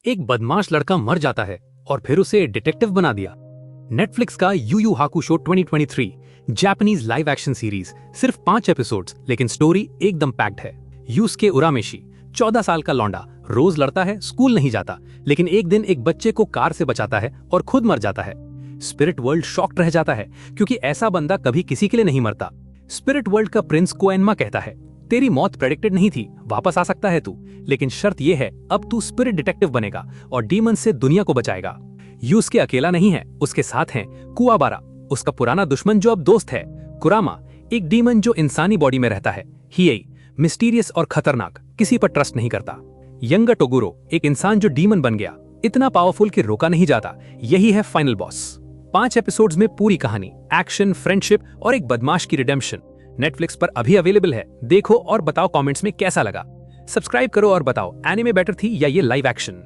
एक बदमाश लड़का मर जाता है और फिर उसे डिटेक्टिव बना दिया। नेटफ्लिक्स का Yu Yu Hakusho 2023 Japanese live action series, सिर्फ 5 एपिसोड्स, लेकिन स्टोरी एकदम पैक्ड है। यूसुके उरामेशी 14 साल का लौंडा, रोज लड़ता है, स्कूल नहीं जाता, लेकिन एक दिन एक बच्चे को कार से बचाता है और खुद मर जाता है। स्पिरिट वर्ल्ड शॉक्ड रह जाता है क्योंकि ऐसा बंदा कभी किसी के लिए नहीं मरता। स्पिरिट वर्ल्ड का प्रिंस कोएनमा कहता है, तेरी मौत प्रेडिक्टेड नहीं थी, वापस आ सकता है तू, लेकिन शर्त यह है अब तू स्पिरिट डिटेक्टिव बनेगा और डीमन से दुनिया को बचाएगा। यूसुके अकेला नहीं है, उसके साथ हैं कुवाबारा, उसका पुराना दुश्मन जो अब दोस्त है, कुरामा, एक डीमन जो इंसानी बॉडी में रहता है, हिएई, मिस्टीरियस और खतरनाक, किसी पर ट्रस्ट नहीं करता, यंगा टोगुरो, एक इंसान जो डीमन बन गया, इतना पावरफुल कि रोका नहीं जाता, यही है फाइनल बॉस। 5 एपिसोड्स में पूरी कहानी, एक्शन, फ्रेंडशिप और एक बदमाश की रिडेम्पशन। नेटफ्लिक्स पर अभी अवेलेबल है, देखो और बताओ कमेंट्स में कैसा लगा। सब्सक्राइब करो और बताओ एनिमे बेटर थी या ये लाइव एक्शन।